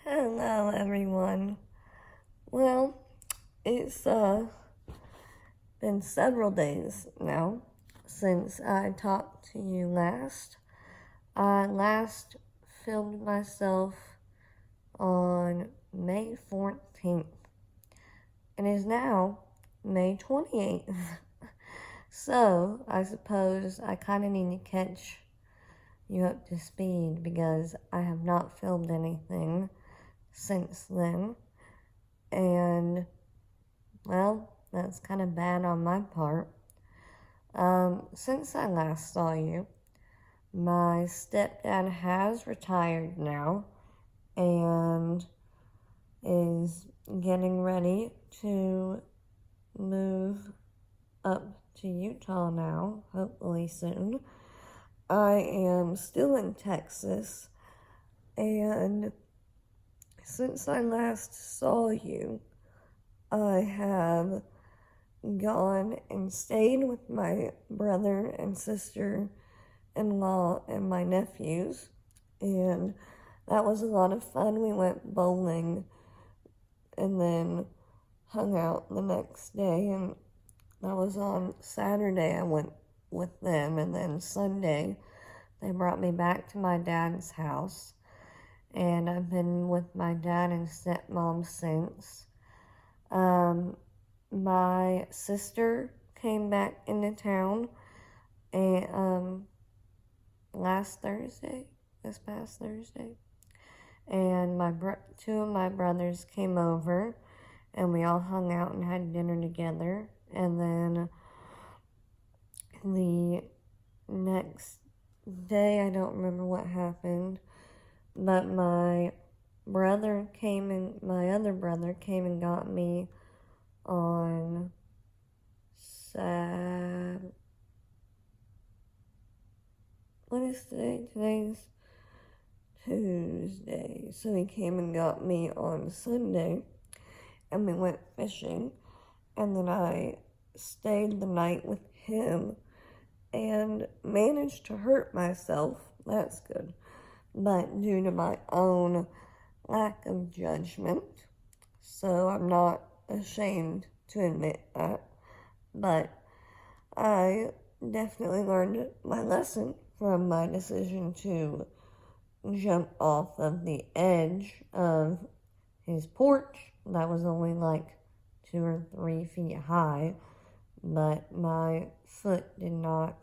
Hello, everyone. Well, it's been several days now since I talked to you last. I last filmed myself on May 14th. It is now May 28th. So, I suppose I kind of need to catch you up to speed because I have not filmed anything since then. And, well, that's kind of bad on my part. Since I last saw you, my stepdad has retired now and is getting ready to move up to Utah now, hopefully soon. I am still in Texas, and since I last saw you, I have gone and stayed with my brother and sister-in-law and my nephews, and that was a lot of fun. We went bowling and then hung out the next day, and that was on Saturday. I went with them, and then Sunday they brought me back to my dad's house, and I've been with my dad and stepmom since. My sister came back into town and this past Thursday, and two of my brothers came over, and we all hung out and had dinner together. And then the next day, I don't remember what happened, but my other brother came and got me on what is today? Today's Tuesday. So he came and got me on Sunday, and we went fishing, and then I stayed the night with him and managed to hurt myself. That's good. But due to my own lack of judgment, so I'm not ashamed to admit that, but I definitely learned my lesson from my decision to jump off of the edge of his porch. That was only like 2 or 3 feet high, but my foot did not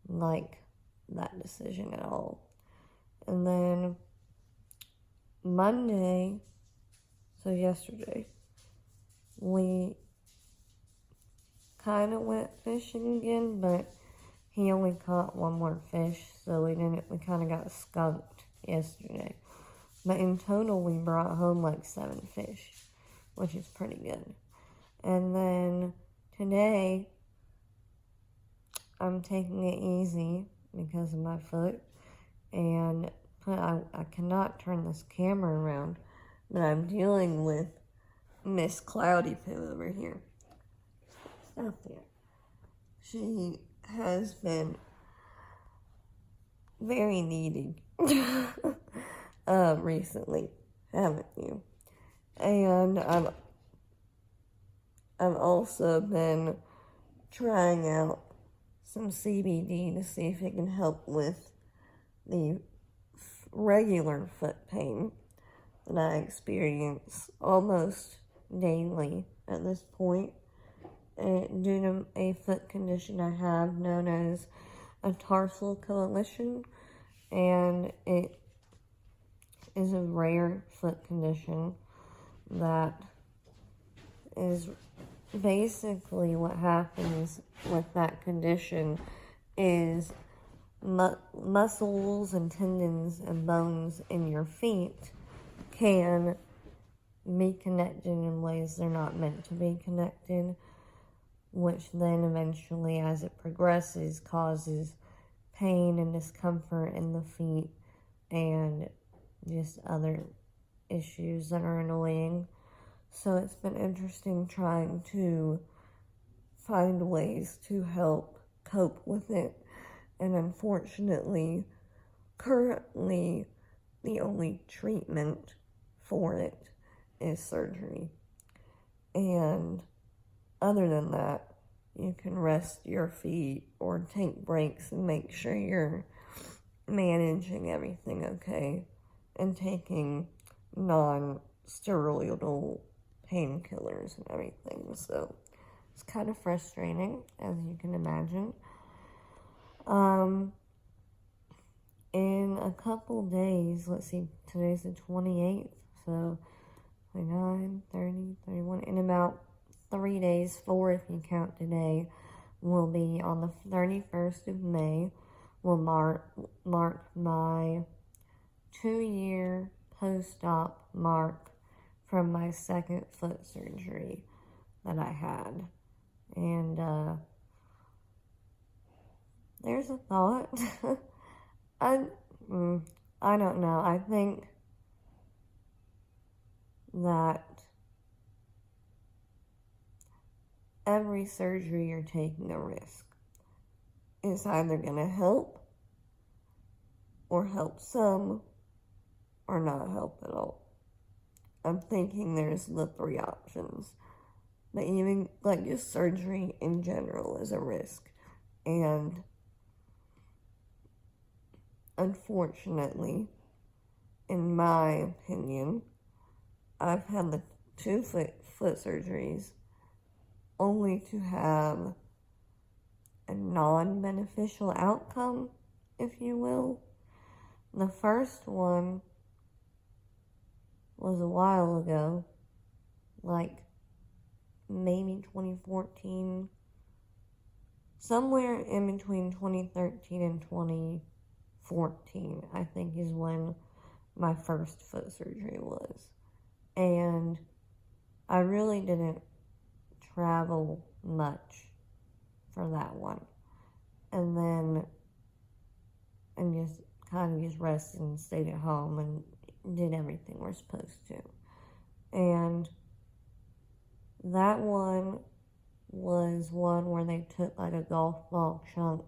like that decision at all. And then Monday, so yesterday, we kind of went fishing again, but he only caught one more fish, so we kind of got skunked yesterday. But in total, we brought home like 7 fish, which is pretty good. And then today, I'm taking it easy because of my foot, and I cannot turn this camera around, but I'm dealing with Miss Cloudy Poo over here. Stop there. She has been very needy recently, haven't you? And I've also been trying out some CBD to see if it can help with the regular foot pain that I experience almost daily at this point, due to a foot condition I have known as a tarsal coalition, and it is a rare foot condition that is basically what happens with that condition is muscles and tendons and bones in your feet can be connected in ways they're not meant to be connected, which then eventually, as it progresses, causes pain and discomfort in the feet and just other issues that are annoying. So it's been interesting trying to find ways to help cope with it. And unfortunately, currently, the only treatment for it is surgery. And other than that, you can rest your feet or take breaks and make sure you're managing everything okay and taking non-steroidal painkillers and everything. So it's kind of frustrating, as you can imagine. In a couple days, let's see, today's the 28th, so 29, 30, 31, in about 3 days, 4 if you count today, will be on the 31st of May, will mark my 2-year post-op mark from my second foot surgery that I had. And there's a thought. I don't know. I think that every surgery you're taking a risk. It's either going to help or help some or not help at all. I'm thinking there's the 3 options. But even like just surgery in general is a risk. And unfortunately, in my opinion, I've had the 2 foot surgeries only to have a non-beneficial outcome, if you will. The first one was a while ago, like maybe 2014, somewhere in between 2013 and 2014, I think is when my first foot surgery was. And I really didn't travel much for that one. And then, and just kind of just rested and stayed at home and did everything we're supposed to. And that one was one where they took like a golf ball chunk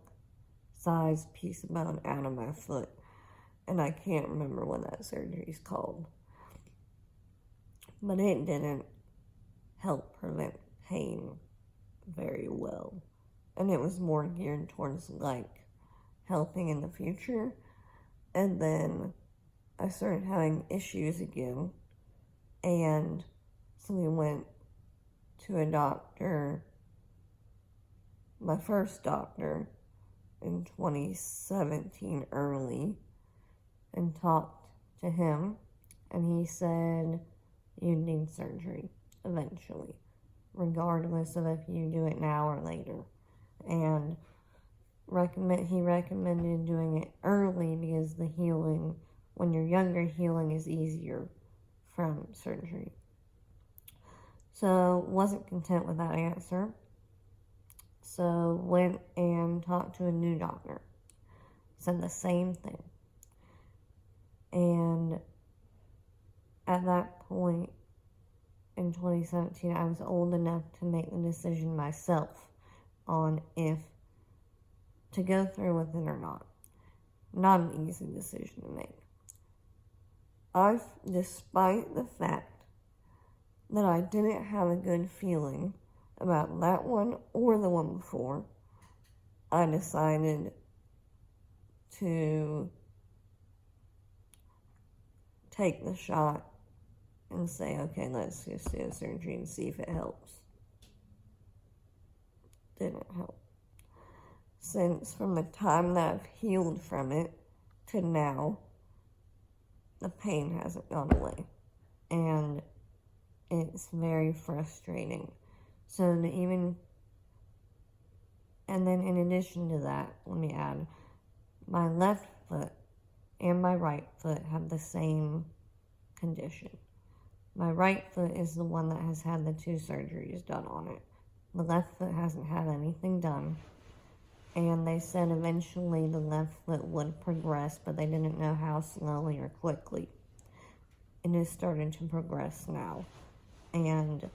size piece of bone out of my foot. And I can't remember what that surgery is called. But it didn't help prevent pain very well. And it was more geared towards like helping in the future. And then I started having issues again. And so we went to a doctor, my first doctor, in 2017 early, and talked to him. And he said, you need surgery eventually, regardless of if you do it now or later. And he recommended doing it early because the healing, when you're younger, healing is easier from surgery. So wasn't content with that answer. So went and talked to a new doctor. Said the same thing. And at that point in 2017, I was old enough to make the decision myself on if to go through with it or not. Not an easy decision to make. Despite the fact that I didn't have a good feeling about that one or the one before, I decided to take the shot and say, okay, let's just do a surgery and see if it helps. Didn't help. Since from the time that I've healed from it to now, the pain hasn't gone away. And it's very frustrating. So to even, and then in addition to that, let me add, my left foot and my right foot have the same condition. My right foot is the one that has had the 2 surgeries done on it. The left foot hasn't had anything done. And they said eventually the left foot would progress, but they didn't know how slowly or quickly. It is starting to progress now. And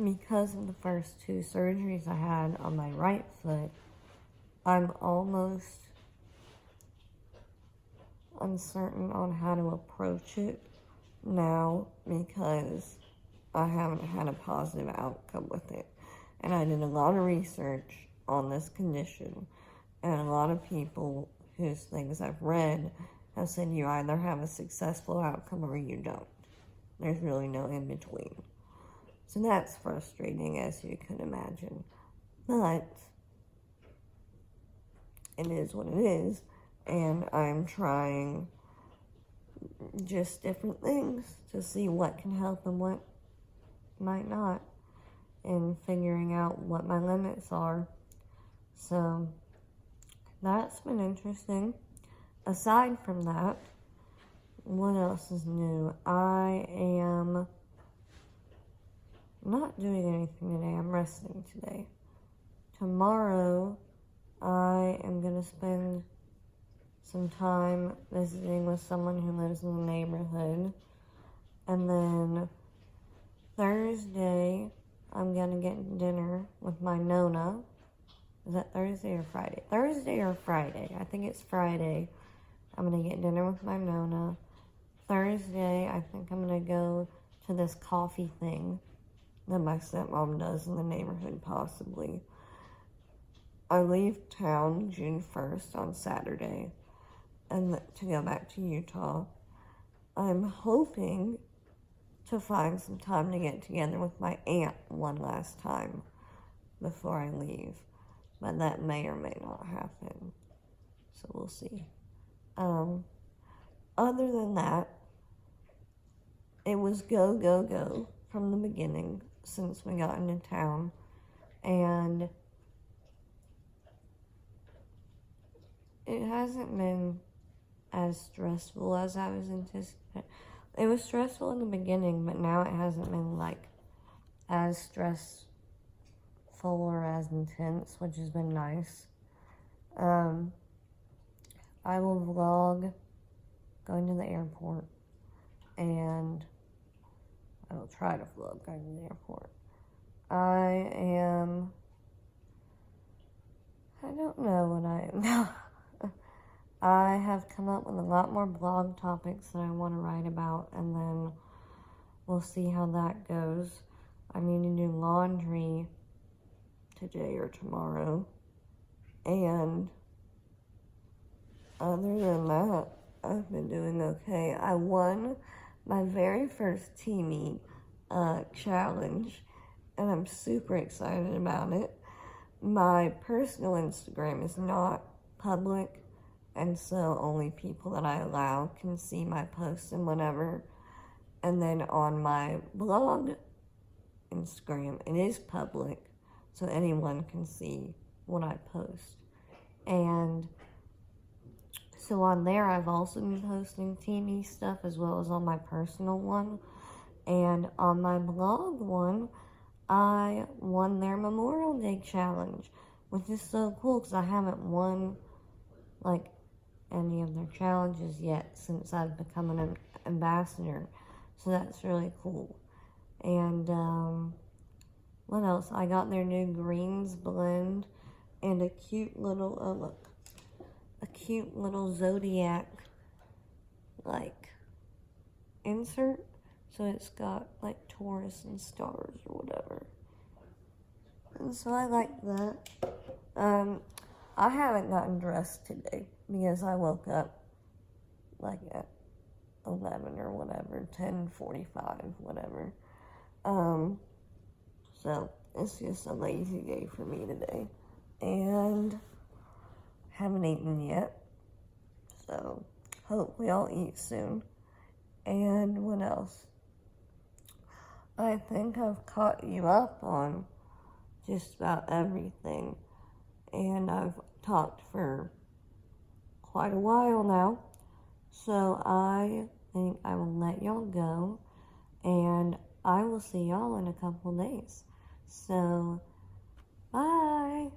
because of the first 2 surgeries I had on my right foot, I'm almost uncertain on how to approach it now because I haven't had a positive outcome with it. And I did a lot of research on this condition, and a lot of people whose things I've read have said you either have a successful outcome or you don't. There's really no in between. So that's frustrating, as you can imagine. But it is what it is, and I'm trying just different things to see what can help and what might not, and figuring out what my limits are. So that's been interesting. Aside from that, what else is new? I am not doing anything today. I'm resting today. Tomorrow, I am going to spend some time visiting with someone who lives in the neighborhood. And then Thursday, I'm going to get dinner with my Nona. Is that Thursday or Friday? Thursday or Friday. I think it's Friday. I'm going to get dinner with my Nona. Thursday, I think I'm going to go to this coffee thing that my stepmom does in the neighborhood, possibly. I leave town June 1st on Saturday and to go back to Utah. I'm hoping to find some time to get together with my aunt one last time before I leave. But that may or may not happen. So we'll see. Other than that, it was go, go, go from the beginning since we got into town. And it hasn't been as stressful as I was anticipating. It was stressful in the beginning, but now it hasn't been like as stressful or as intense, which has been nice. I will vlog going to the airport, and I will try to vlog going to the airport. I don't know what I am now. I have come up with a lot more blog topics that I want to write about, and then we'll see how that goes. I need to do laundry today or tomorrow, and other than that, I've been doing okay. I won my very first teamy challenge, and I'm super excited about it. My personal Instagram is not public, and so only people that I allow can see my posts and whatever. And then on my blog Instagram, it is public, so anyone can see what I post. And so on there, I've also been posting teamy stuff as well as on my personal one. And on my blog one, I won their Memorial Day challenge, which is so cool because I haven't won like any of their challenges yet since I've become an ambassador. So that's really cool. And what else? I got their new greens blend and a cute little, oh look, a cute little zodiac like insert. So it's got like Taurus and stars or whatever. And so I like that. I haven't gotten dressed today because I woke up like at 11 or whatever, 10:45, whatever. So it's just a lazy day for me today. And haven't eaten yet. So hopefully I'll eat soon. And what else? I think I've caught you up on just about everything. And I've talked for quite a while now. So I think I will let y'all go. And I will see y'all in a couple days. So, bye.